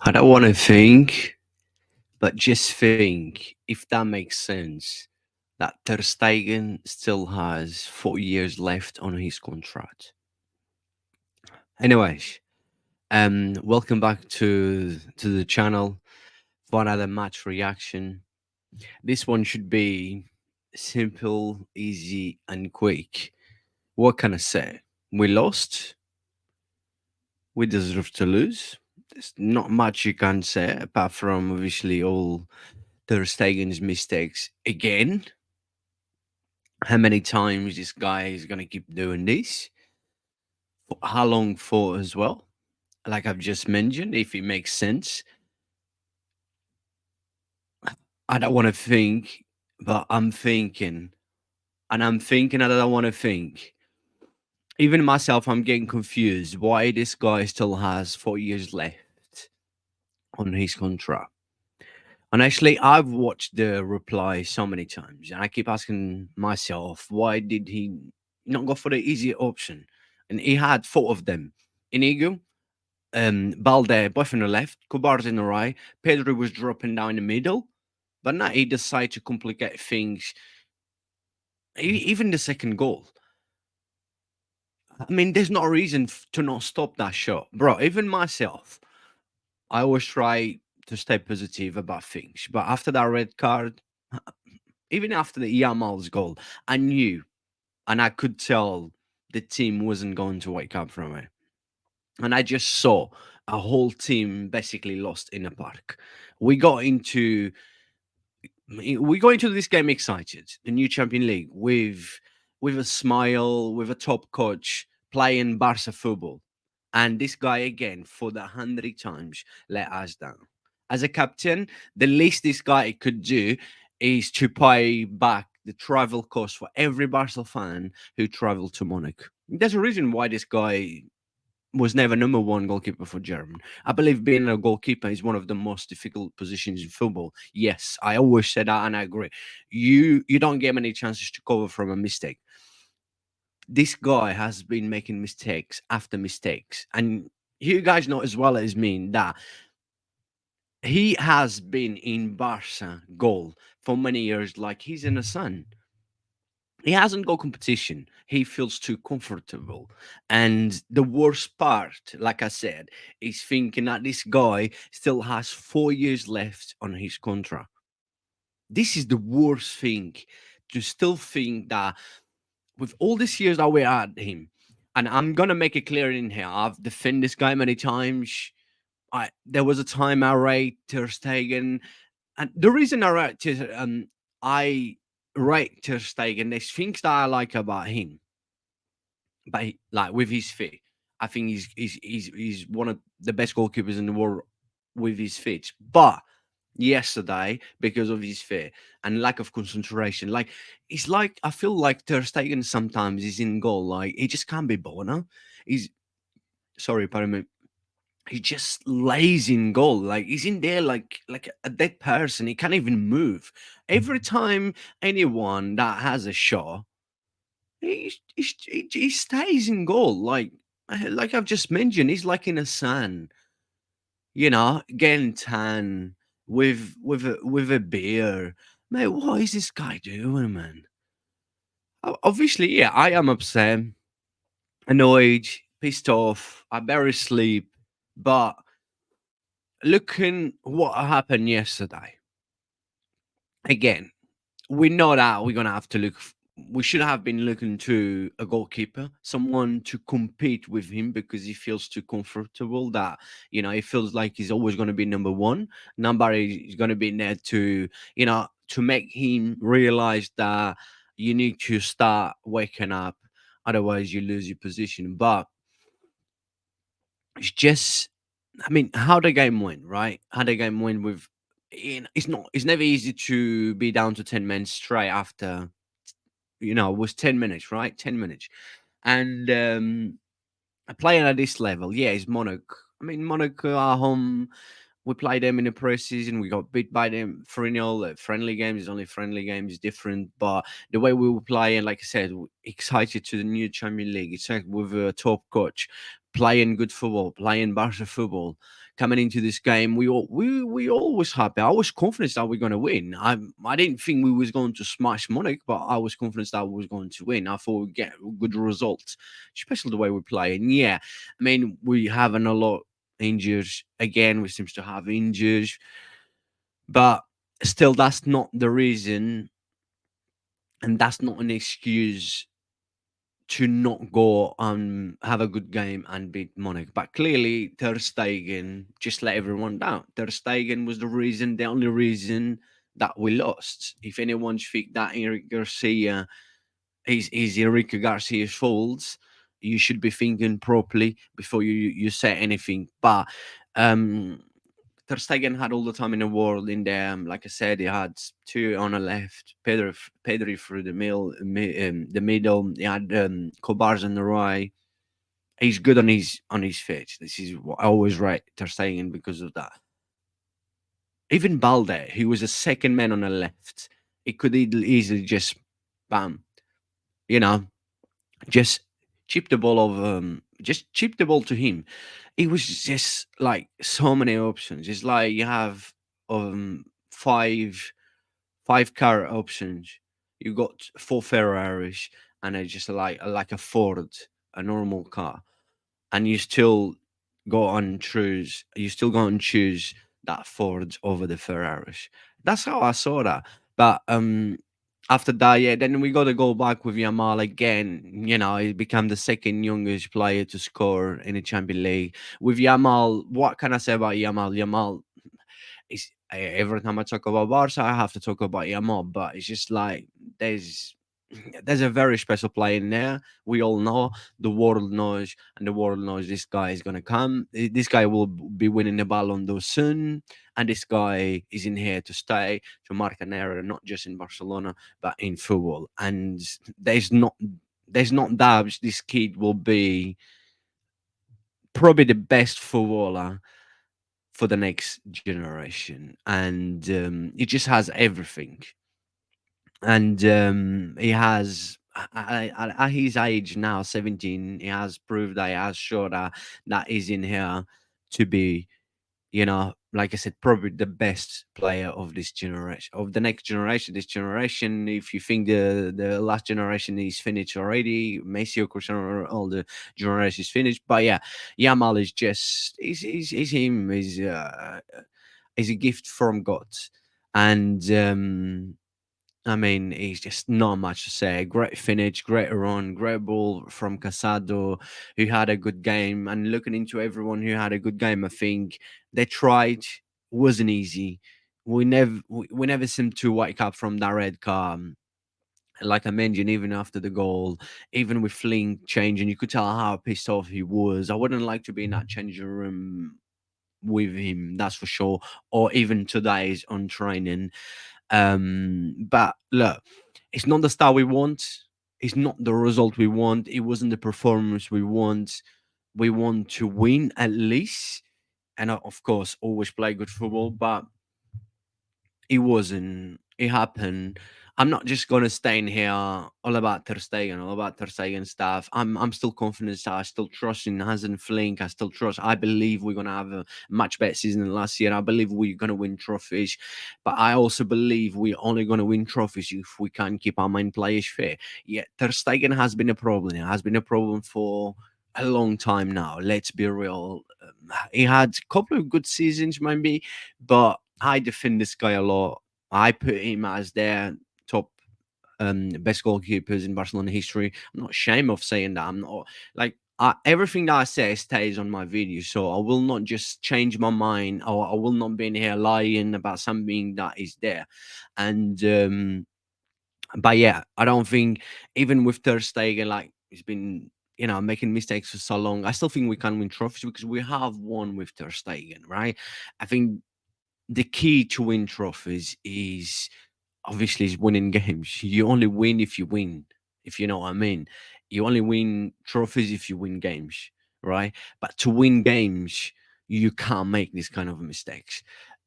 I don't want to think, but just think if that makes sense. That Ter Stegen still has 4 years left on his contract. Anyways, welcome back to the channel for another match reaction. This one should be simple, easy, and quick. What can I say? We lost. We deserve to lose. There's not much you can say apart from obviously all Ter Stegen's mistakes again. How many times this guy is gonna keep doing this? For how long for as well? Like I've just mentioned, if it makes sense. I don't want to think, but I'm thinking, and I'm thinking, and I don't want to think. Even myself, I'm getting confused. Why this guy still has 4 years left on his contract? And actually, I've watched the reply so many times, and I keep asking myself, why did he not go for the easier option? And he had four of them: Inigo, Balde, both on the left, Kubar's in the right, Pedro was dropping down the middle. But now he decided to complicate things. Even the second goal. I mean, there's no reason to not stop that shot, bro. Even myself, I always try to stay positive about things. But after that red card, even after the Yamal's goal, I knew and I could tell the team wasn't going to wake up from it. And I just saw a whole team basically lost in a park. We got into we go into this game excited, the new Champion League with a smile, with a top coach playing Barça football, and this guy again for the 100th times let us down. As a captain, the least this guy could do is to pay back the travel cost for every Barca fan who traveled to Monaco. There's a reason why this guy was never number one goalkeeper for German. I believe being a goalkeeper is one of the most difficult positions in football. Yes, I always said that, and I agree. You don't get many chances to cover from a mistake. This guy has been making mistakes after mistakes, and you guys know as well as me that he has been in Barca goal for many years, like he's in a son. He hasn't got competition. He feels too comfortable. And the worst part, like I said, is thinking that this guy still has 4 years left on his contract. This is the worst thing, to still think that with all these years that we had him, and I'm gonna make it clear in here, I've defended this guy many times. There was a time I rate Ter Stegen, and the reason I rate Ter Stegen, there's things that I like about him, but like with his feet, I think he's one of the best goalkeepers in the world with his feet. But yesterday, because of his feet and lack of concentration, like it's like I feel like Ter Stegen sometimes is in goal, like he just can't be born. He's sorry, pardon me. He just lays in goal, like he's in there like a dead person. He can't even move. Every time anyone that has a shot, he stays in goal. Like I've just mentioned, he's like in a sun, getting tan with a beer. Mate, what is this guy doing, man? Obviously, yeah, I am upset, annoyed, pissed off. I barely sleep, but looking what happened yesterday, again, we know that we're gonna have to look. We should have been looking to a goalkeeper, someone to compete with him because he feels too comfortable. That he feels like he's always going to be number one. Number is going to be there to make him realize that you need to start waking up, otherwise you lose your position. But it's just, I mean, how the game went, right? How the game went with. It's not. It's never easy to be down to 10 men straight after it was 10 minutes, right? 10 minutes. And playing at this level, yeah, it's Monaco. I mean, Monaco are home. We played them in the preseason. We got beat by them 3-0. Friendly games is only friendly games, different. But the way we were playing, like I said, excited to the new Champion League. Excited with a top coach, playing good football, playing Barca football. coming into this game, we always happy. I was confident that we're going to win. I didn't think we was going to smash Monaco, but I was confident that we was going to win. I thought we'd get good results, especially the way we play. And yeah, I mean, we having a lot injured again. We seems to have injured, but still, that's not the reason, and that's not an excuse to not go and have a good game and beat Monaco. But clearly, Ter Stegen just let everyone down. Ter Stegen was the only reason that we lost. If anyone think that Eric Garcia is Enrique Garcia's fault, you should be thinking properly before you say anything. But um, Ter Stegen had all the time in the world in there. Like I said, he had two on the left, Pedri through the middle. He had Kobars on the right. He's good on his feet. This is what I always rate Ter Stegen because of that. Even Balde, who was a second man on the left, he could easily just bam, you know, just chip the ball just chip the ball to him. It was just like so many options. It's like you have five car options. You got four Ferraris and it's just like a Ford, a normal car, and you still go and choose that Ford over the Ferraris. That's how I saw that. But after that, yeah, then we got to go back with Yamal again. You know, he became the second youngest player to score in the Champions League. With Yamal, what can I say about Yamal? Yamal is every time I talk about Barca, I have to talk about Yamal, but it's just like there's there's a very special player in there. We all know, the world knows, and the world knows this guy is gonna come. This guy will be winning the Ballon d'Or soon, and this guy is in here to stay, to mark an era, not just in Barcelona but in football. And there's not doubts this kid will be probably the best footballer for the next generation, and he just has everything. And he has at his age now, 17, he has proved that he has showed that he's in here to be, like I said, probably the best player of this generation, of the next generation. This generation, if you think the last generation is finished already, Messi or Cristiano, all the generation is finished. But yeah, Yamal is just he's him. He's a gift from God, and I mean, he's just not much to say. Great finish, great run, great ball from Casado, who had a good game. And looking into everyone who had a good game, I think they tried. Wasn't easy. We never seemed to wake up from that red card. Like I mentioned, even after the goal, even with Fling changing, you could tell how pissed off he was. I wouldn't like to be in that changing room with him, that's for sure. Or even today's on training. But look, it's not the style we want. It's not the result we want. It wasn't the performance we want. We want to win at least, and of course, always play good football. But it wasn't. It happened. I'm not just gonna stay in here all about Ter Stegen, all about Ter Stegen stuff. I'm still confident. I still trust in Hansen Flink. I still trust. I believe we're gonna have a much better season than last year. I believe we're gonna win trophies, but I also believe we're only gonna win trophies if we can keep our main players fit. Yeah, Ter Stegen has been a problem. It has been a problem for a long time now. Let's be real. He had a couple of good seasons, maybe, but I defend this guy a lot. I put him as their top best goalkeepers in Barcelona history. I'm not ashamed of saying that. I'm not like everything that I say stays on my video, so I will not just change my mind, or I will not be in here lying about something that is there. And but yeah, I don't think even with Ter Stegen, like he's been making mistakes for so long. I still think we can win trophies because we have won with Ter Stegen, right? I think the key to win trophies is obviously is winning games. You only win if you win, if you know what I mean. You only win trophies if you win games, right? But to win games, you can't make these kind of mistakes.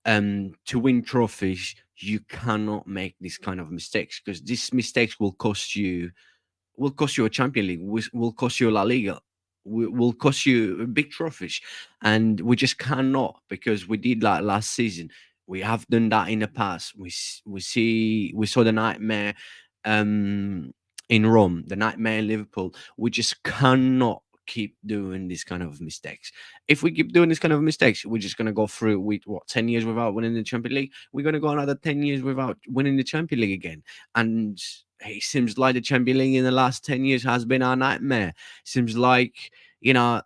To win trophies, you cannot make these kind of mistakes because these mistakes will cost you a Champion League, will cost you La Liga. will cost you big trophies, and we just cannot, because we did like last season. We have done that in the past. We saw the nightmare um, in Rome, the nightmare in Liverpool. We just cannot keep doing these kind of mistakes. If we keep doing this kind of mistakes, we're just gonna go through with what 10 years without winning the Champions League. We're gonna go another 10 years without winning the Champions League again, and it seems like the Champions League in the last 10 years has been our nightmare. Seems like, you know,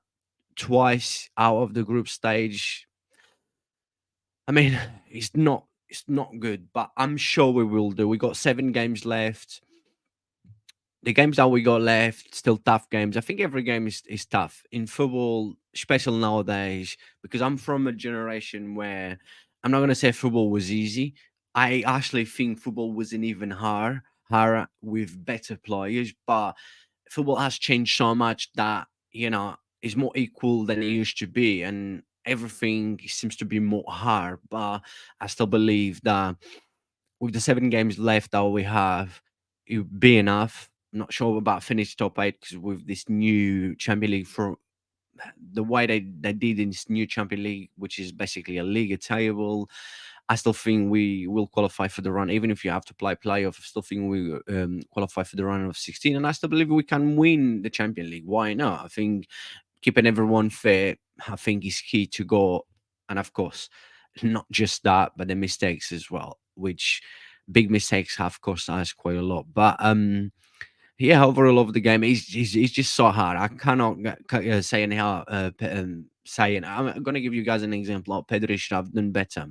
twice out of the group stage. I mean, it's not good, but I'm sure we will do. We got 7 games left. The games that we got left, still tough games. I think every game is tough in football, especially nowadays, because I'm from a generation where I'm not gonna say football was easy. I actually think football wasn't even harder with better players, but football has changed so much that, is more equal than it used to be, and everything seems to be more hard. But I still believe that with the 7 games left that we have, it would be enough. I'm not sure about finish top 8, because with this new Champions League, for the way they did in this new Champions League, which is basically a league table, I still think we will qualify for the run. Even if you have to play playoff, I still think we qualify for the run of 16, and I still believe we can win the Champions League. Why not? I think keeping everyone fair, I think, is key to go. And of course, not just that, but the mistakes as well, which big mistakes have cost us quite a lot. But yeah, overall of the game, it's just so hard. I cannot say anyhow. Saying, I'm going to give you guys an example. Like Pedri should have done better.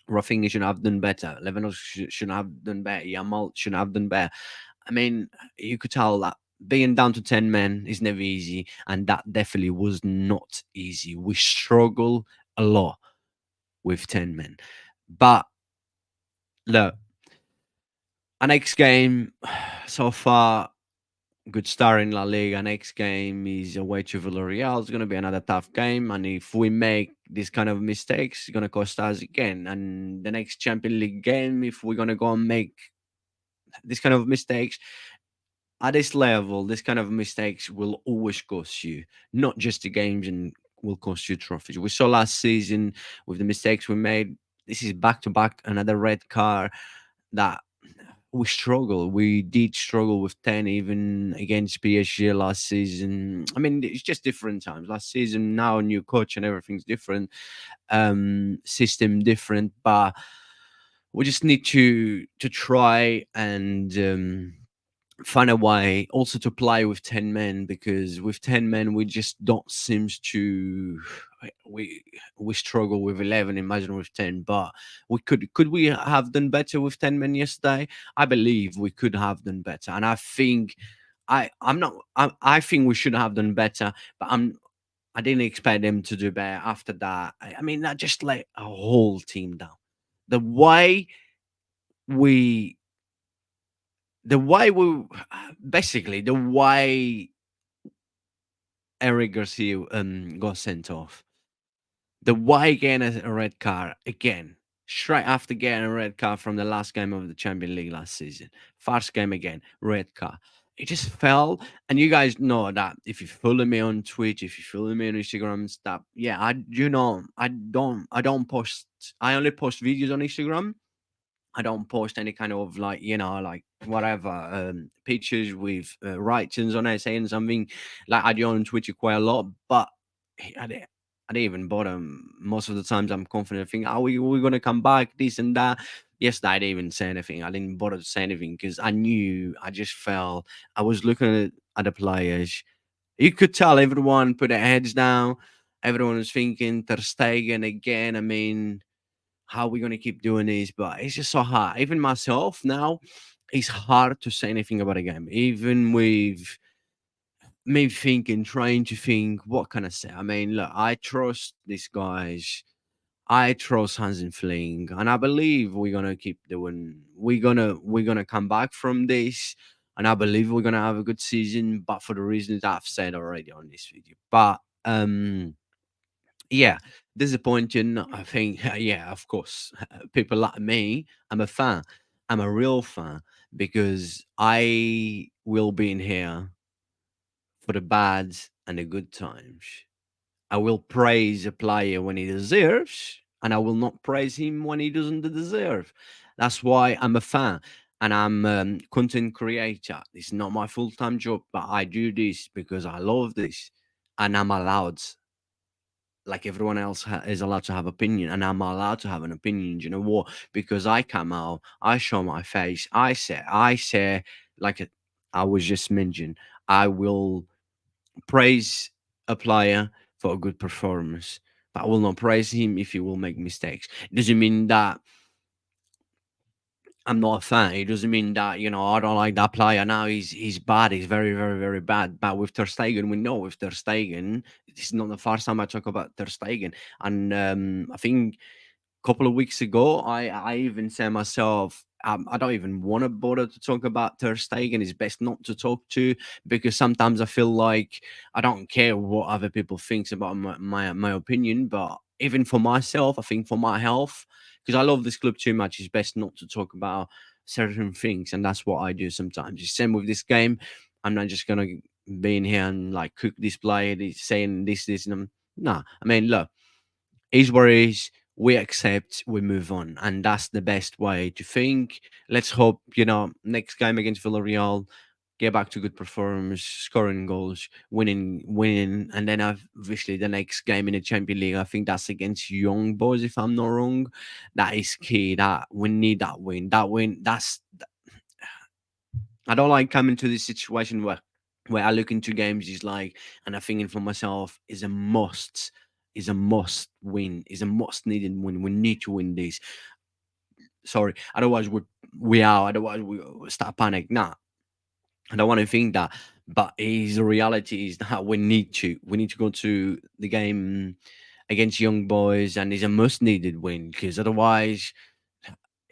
Rafinha should have done better. Lewandowski should have done better. Yamal should have done better. I mean, you could tell that being down to 10 men is never easy, and that definitely was not easy. We struggle a lot with 10 men. But look, our next game so far, good start in La Liga. Next game is away to Villarreal. It's going to be another tough game. And if we make this kind of mistakes, it's going to cost us again. And the next Champions League game, if we're going to go and make this kind of mistakes, at this level, this kind of mistakes will always cost you, not just the games, and will cost you trophies. We saw last season with the mistakes we made. This is back to back, another red card that we struggle. We did struggle with 10 even against PSG last season. I mean, it's just different times. Last season, now new coach and everything's different, system different, but we just need to try and find a way also to play with 10 men, because with 10 men we just don't seems to we we struggle with 11, imagine with 10. But we have done better with 10 men yesterday? I believe we could have done better, and I think I'm not I think we should have done better, but I didn't expect them to do better after that. I mean, that just let a whole team down. The way we the way we basically the way Eric Garcia got sent off, the way getting a red card again, straight after getting a red card from the last game of the Champions League last season, first game again, red card. It just fell, and you guys know that if you follow me on Twitch, if you follow me on Instagram and stuff, yeah, I don't post. I only post videos on Instagram. I don't post any kind of like, like whatever pictures with writings on it saying something like I do on Twitter quite a lot. But I didn't even bother. Most of the times I'm confident, think, are we going to come back, this and that. Yes, I didn't even say anything. I didn't bother to say anything because I knew, I just felt, I was looking at the players. You could tell everyone put their heads down. Everyone was thinking Ter Stegen again. I mean, how are we going to keep doing this? But it's just so hard. Even myself now, it's hard to say anything about a game. Even with me thinking, trying to think, what can I say? I mean, look, I trust these guys. I trust Hans and Fling, and I believe we're gonna keep doing. We're gonna come back from this, and I believe we're gonna have a good season. But for the reasons I've said already on this video, but yeah, disappointing. I think, yeah, of course, people like me, I'm a fan. I'm a real fan, because I will be in here for the bads and the good times. I will praise a player when he deserves, and I will not praise him when he doesn't deserve. That's why I'm a fan, and I'm content creator. It's not my full time job, but I do this because I love this, and I'm allowed, like everyone else is allowed to have opinion, and I'm allowed to have an opinion. Do you know what? Because I come out, I show my face, I say, like I was just mentioned, I will praise a player for a good performance, but I will not praise him if he will make mistakes. It doesn't mean that I'm not a fan. It doesn't mean that I don't like that player. Now he's bad. He's very very very bad. But with Ter Stegen, we know with Ter Stegen, it's not the first time I talk about Ter Stegen, and I think couple of weeks ago, I even said myself, I don't even want to bother to talk about Ter Stegen. It's best not to talk to because sometimes I feel like I don't care what other people thinks about my opinion. But even for myself, I think for my health, because I love this club too much, it's best not to talk about certain things, and that's what I do sometimes. It's same with this game. I'm not just gonna be in here and like cook this player, saying this, and nah. I mean, look, is what it is. We accept, we move on, and that's the best way to think. Let's hope next game against Villarreal, get back to good performance, scoring goals, winning, and then obviously the next game in the Champions League. I think that's against Young Boys, if I'm not wrong. That is key. That we need that win. That win. I don't like coming to this situation where I look into games is like, and I'm thinking for myself, is a must win, is a must needed win. We need to win this. Sorry, otherwise we are. Otherwise we start panic. Nah, I don't want to think that. But is the reality is that we need to go to the game against Young Boys, and it's a must needed win because otherwise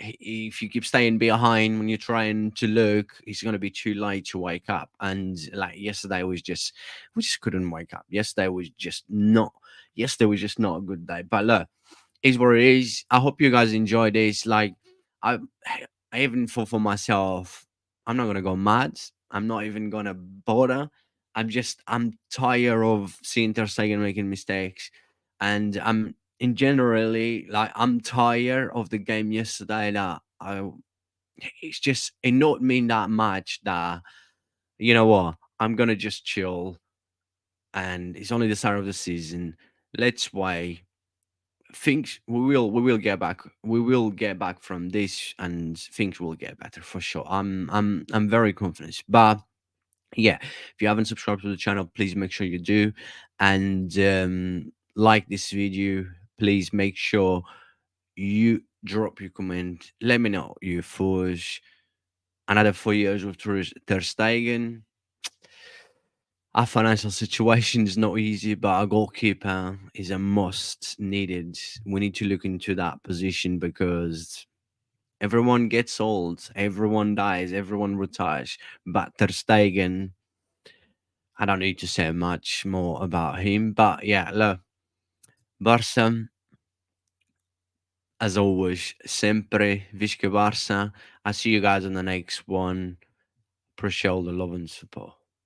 if you keep staying behind when you're trying to look, it's going to be too late to wake up. And like yesterday was just, we just couldn't wake up. Yesterday was just not a good day. But look, is what it is. I hope you guys enjoy this. Like, I, I even thought for myself, I'm not gonna go mad. I'm not even gonna bother. I'm tired of seeing Ter Stegen making mistakes, and I'm in generally like I'm tired of the game yesterday. That I, it's just it not mean that much. That you know what, I'm gonna just chill, and it's only the start of the season. Let's wait. Things we will get back. We will get back from this, and things will get better for sure. I'm very confident. But yeah, if you haven't subscribed to the channel, please make sure you do, and like this video. Please make sure you drop your comment. Let me know your thoughts. Another 4 years with Ter Stegen. Our financial situation is not easy, but a goalkeeper is a must needed. We need to look into that position because everyone gets old, everyone dies, everyone retires. But Ter Stegen, I don't need to say much more about him. But yeah, look, Barça, as always, sempre Visca Barça. I see you guys on the next one. Appreciate all the love and support.